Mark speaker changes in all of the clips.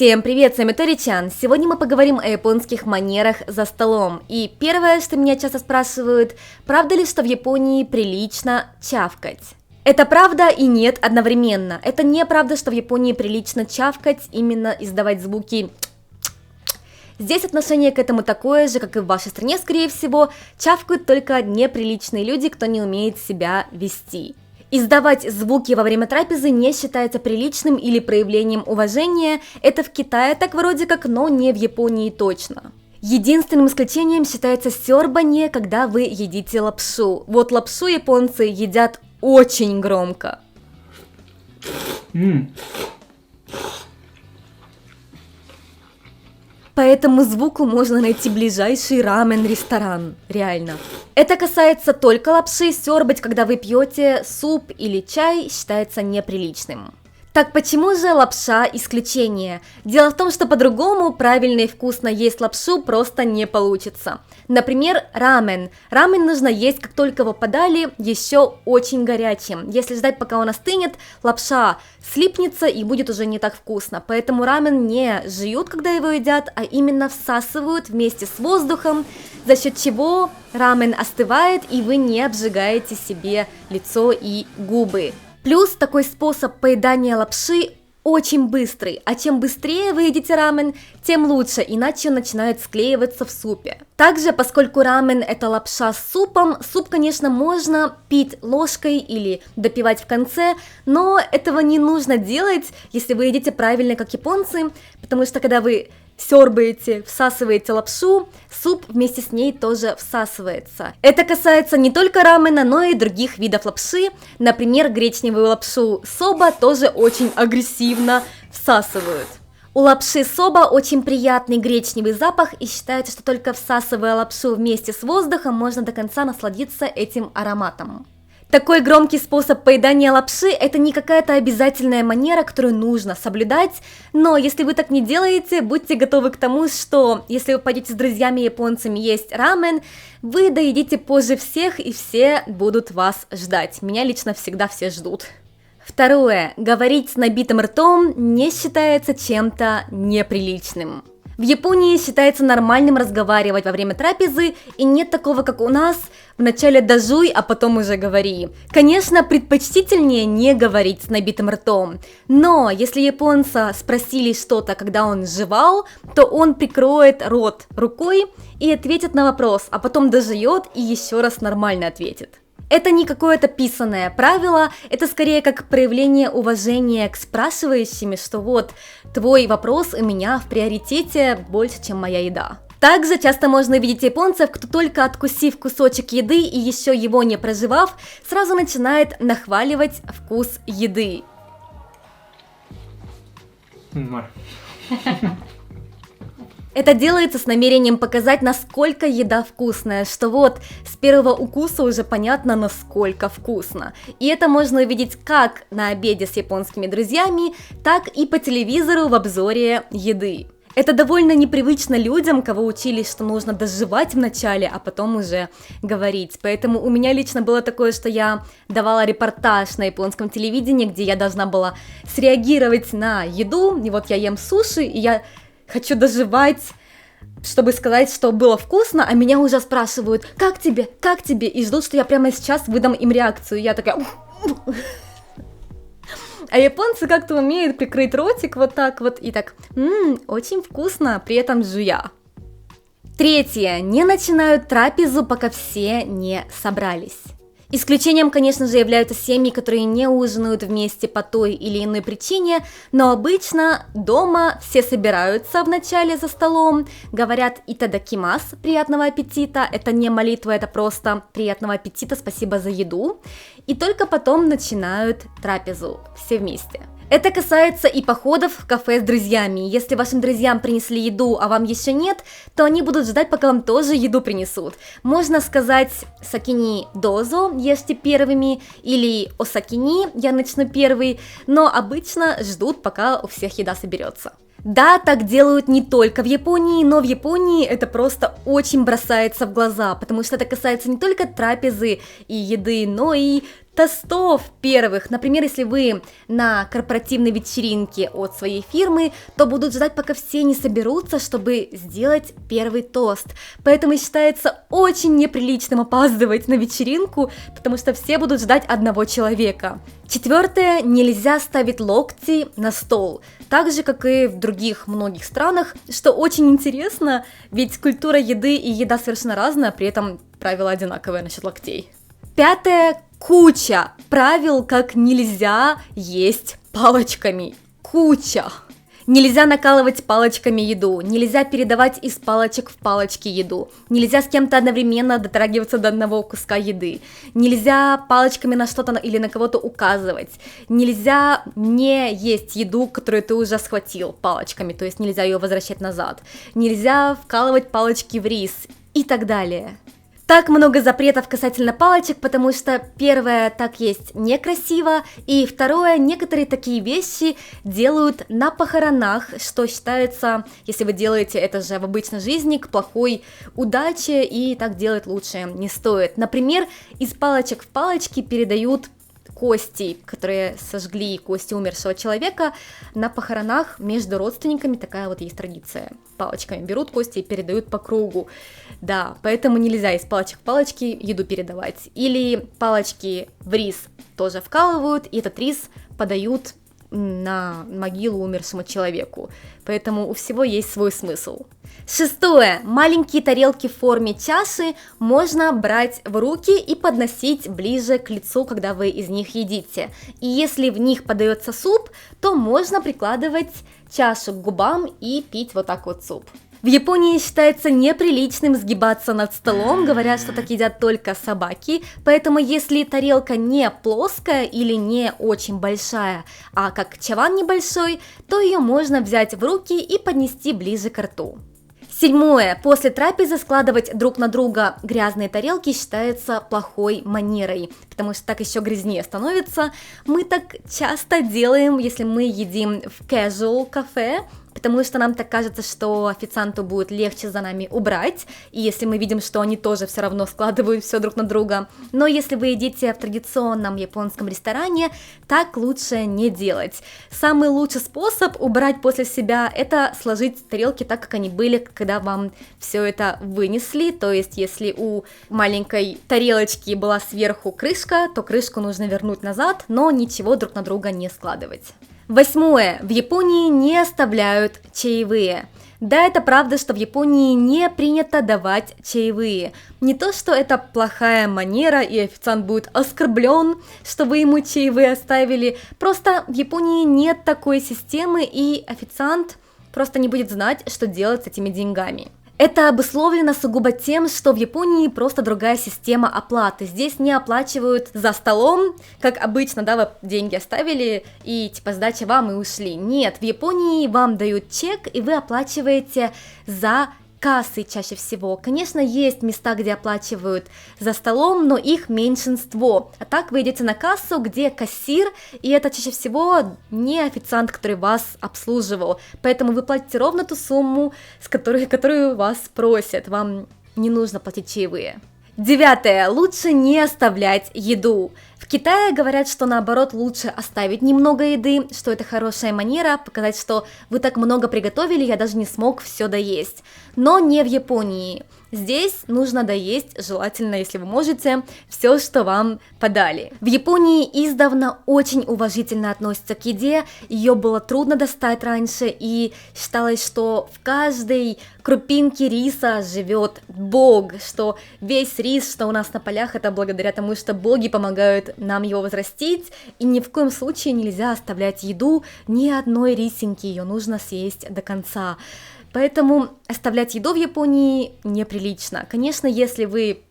Speaker 1: Всем привет, с вами Тори-чан. Сегодня мы поговорим о японских манерах за столом. И первое, что меня часто спрашивают, правда ли, что в Японии прилично чавкать? Это правда и нет одновременно. Это неправда, что в Японии прилично чавкать, именно издавать звуки. Здесь отношение к этому такое же, как и в вашей стране, скорее всего. Чавкают только неприличные люди, кто не умеет себя вести. Издавать звуки во время трапезы не считается приличным или проявлением уважения. Это в Китае так вроде как, но не в Японии точно. Единственным исключением считается сёрбанье, когда вы едите лапшу. Вот лапшу японцы едят очень громко. По этому звуку можно найти ближайший рамен-ресторан, реально. Это касается только лапши, сёрбать, когда вы пьете суп или чай, считается неприличным. Так почему же лапша исключение? Дело в том, что по-другому правильно и вкусно есть лапшу просто не получится. Например, рамен. Рамен нужно есть, как только его подали, еще очень горячим. Если ждать, пока он остынет, лапша слипнется и будет уже не так вкусно. Поэтому рамен не жуют, когда его едят, а именно всасывают вместе с воздухом, за счет чего рамен остывает и вы не обжигаете себе лицо и губы. Плюс такой способ поедания лапши очень быстрый, а чем быстрее вы едите рамен, тем лучше, иначе он начинает склеиваться в супе. Также, поскольку рамен это лапша с супом, суп, конечно, можно пить ложкой или допивать в конце, но этого не нужно делать, если вы едите правильно, как японцы, потому что когда вы сёрбаете, всасываете лапшу, суп вместе с ней тоже всасывается. Это касается не только рамена, но и других видов лапши. Например, гречневую лапшу соба тоже очень агрессивно всасывают. У лапши соба очень приятный гречневый запах, и считается, что только всасывая лапшу вместе с воздухом, можно до конца насладиться этим ароматом. Такой громкий способ поедания лапши – это не какая-то обязательная манера, которую нужно соблюдать, но если вы так не делаете, будьте готовы к тому, что если вы пойдете с друзьями-японцами есть рамен, вы доедите позже всех, и все будут вас ждать. Меня лично всегда все ждут. Второе. Говорить с набитым ртом не считается чем-то неприличным. В Японии считается нормальным разговаривать во время трапезы, и нет такого, как у нас, вначале дожуй, а потом уже говори. Конечно, предпочтительнее не говорить с набитым ртом, но если японца спросили что-то, когда он жевал, то он прикроет рот рукой и ответит на вопрос, а потом дожует и еще раз нормально ответит. Это не какое-то писанное правило, это скорее как проявление уважения к спрашивающим, что вот, твой вопрос у меня в приоритете больше, чем моя еда. Также часто можно видеть японцев, кто только откусив кусочек еды и еще его не проживав, сразу начинает нахваливать вкус еды. Это делается с намерением показать, насколько еда вкусная, что вот с первого укуса уже понятно, насколько вкусно. И это можно увидеть как на обеде с японскими друзьями, так и по телевизору в обзоре еды. Это довольно непривычно людям, кого учили, что нужно дожевать вначале, а потом уже говорить. Поэтому у меня лично было такое, что я давала репортаж на японском телевидении, где я должна была среагировать на еду, и вот я ем суши, и я хочу доживать, чтобы сказать, что было вкусно, а меня уже спрашивают, как тебе, и ждут, что я прямо сейчас выдам им реакцию. Я такая... А японцы как-то умеют прикрыть ротик вот так вот и так, очень вкусно, при этом жуя. Третье. Не начинают трапезу, пока все не собрались. Исключением, конечно же, являются семьи, которые не ужинают вместе по той или иной причине, но обычно дома все собираются вначале за столом, говорят «итадакимас», приятного аппетита, это не молитва, это просто приятного аппетита, спасибо за еду, и только потом начинают трапезу все вместе. Это касается и походов в кафе с друзьями. Если вашим друзьям принесли еду, а вам еще нет, то они будут ждать, пока вам тоже еду принесут. Можно сказать «сакини дозо», ешьте первыми, или «осакини», я начну первый, но обычно ждут, пока у всех еда соберется. Да, так делают не только в Японии, но в Японии это просто очень бросается в глаза, потому что это касается не только трапезы и еды, но и тостов первых. Например, если вы на корпоративной вечеринке от своей фирмы, то будут ждать, пока все не соберутся, чтобы сделать первый тост. Поэтому считается очень неприличным опаздывать на вечеринку, потому что все будут ждать одного человека. Четвертое, нельзя ставить локти на стол, так же, как и в других многих странах, что очень интересно, ведь культура еды и еда совершенно разная, при этом правила одинаковые насчет локтей. Пятое, куча правил, как нельзя есть палочками. Куча. Нельзя накалывать палочками еду, нельзя передавать из палочек в палочки еду, нельзя с кем-то одновременно дотрагиваться до одного куска еды, нельзя палочками на что-то или на кого-то указывать, нельзя не есть еду, которую ты уже схватил палочками, то есть нельзя ее возвращать назад, нельзя вкалывать палочки в рис и так далее. Так много запретов касательно палочек, потому что первое, так есть некрасиво, и второе, некоторые такие вещи делают на похоронах, что считается, если вы делаете это же в обычной жизни, к плохой удаче, и так делать лучше не стоит. Например, из палочек в палочки передают кости, которые сожгли кости умершего человека на похоронах между родственниками, такая вот есть традиция. Палочками берут кости и передают по кругу. Да, поэтому нельзя из палочек в палочки еду передавать. Или палочки в рис тоже вкалывают, и этот рис подают на могилу умершему человеку. Поэтому у всего есть свой смысл. Шестое. Маленькие тарелки в форме чаши можно брать в руки и подносить ближе к лицу, когда вы из них едите. И если в них подается суп, то можно прикладывать чашу к губам и пить вот так вот суп. В Японии считается неприличным сгибаться над столом, говорят, что так едят только собаки, поэтому если тарелка не плоская или не очень большая, а как чаван небольшой, то ее можно взять в руки и поднести ближе к рту. Седьмое. После трапезы складывать друг на друга грязные тарелки считается плохой манерой, потому что так еще грязнее становится. Мы так часто делаем, если мы едим в casual кафе, потому что нам так кажется, что официанту будет легче за нами убрать, и если мы видим, что они тоже все равно складывают все друг на друга. Но если вы едите в традиционном японском ресторане, так лучше не делать. Самый лучший способ убрать после себя – это сложить тарелки так, как они были, когда вам все это вынесли, то есть если у маленькой тарелочки была сверху крышка, то крышку нужно вернуть назад, но ничего друг на друга не складывать. Восьмое. В Японии не оставляют чаевые. Да, это правда, что в Японии не принято давать чаевые. Не то, что это плохая манера, и официант будет оскорблен, что вы ему чаевые оставили. Просто в Японии нет такой системы, и официант просто не будет знать, что делать с этими деньгами. Это обусловлено сугубо тем, что в Японии просто другая система оплаты. Здесь не оплачивают за столом, как обычно, да, вы деньги оставили и типа сдача вам и ушли. Нет, в Японии вам дают чек, и вы оплачиваете за кассы чаще всего. Конечно, есть места, где оплачивают за столом, но их меньшинство. А так вы идете на кассу, где кассир, и это чаще всего не официант, который вас обслуживал. Поэтому вы платите ровно ту сумму, которую вас просят. Вам не нужно платить чаевые. Девятое. Лучше не оставлять еду. В Китае говорят, что наоборот лучше оставить немного еды, что это хорошая манера, показать, что вы так много приготовили, я даже не смог все доесть. Но не в Японии. Здесь нужно доесть, желательно, если вы можете, все, что вам подали. В Японии издавна очень уважительно относятся к еде, ее было трудно достать раньше, и считалось, что в каждой крупинке риса живет Бог, что весь рис, что у нас на полях, это благодаря тому, что боги помогают нам его возрастить, и ни в коем случае нельзя оставлять еду ни одной рисинки, ее нужно съесть до конца. Поэтому оставлять еду в Японии неприлично. Конечно, если вы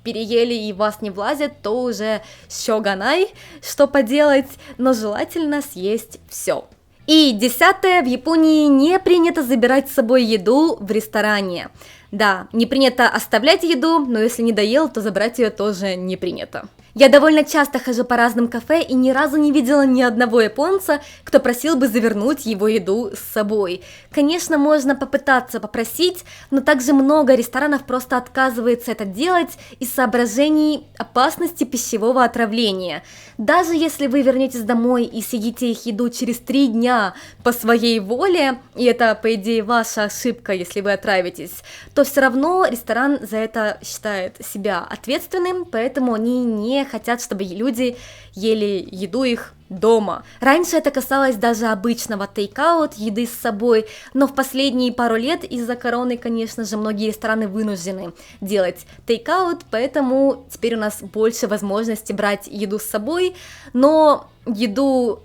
Speaker 1: переели и вас не влазит, то уже сёганай, что поделать, но желательно съесть все. И десятое, в Японии не принято забирать с собой еду в ресторане. Да, не принято оставлять еду, но если не доел, то забрать ее тоже не принято. Я довольно часто хожу по разным кафе и ни разу не видела ни одного японца, кто просил бы завернуть его еду с собой. Конечно, можно попытаться попросить, но также много ресторанов просто отказывается это делать из соображений опасности пищевого отравления. Даже если вы вернетесь домой и съедите их еду через 3 дня по своей воле, и это, по идее, ваша ошибка, если вы отравитесь, то все равно ресторан за это считает себя ответственным, поэтому они не хотят, чтобы люди ели еду их дома. Раньше это касалось даже обычного тейк-аут, еды с собой, но в последние пару лет из-за короны, конечно же, многие рестораны вынуждены делать тейк-аут, поэтому теперь у нас больше возможности брать еду с собой, но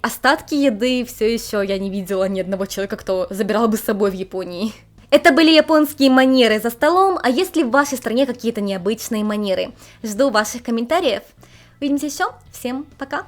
Speaker 1: остатки еды все еще я не видела ни одного человека, кто забирал бы с собой в Японии. Это были японские манеры за столом, а есть ли в вашей стране какие-то необычные манеры? Жду ваших комментариев. Увидимся еще, всем пока!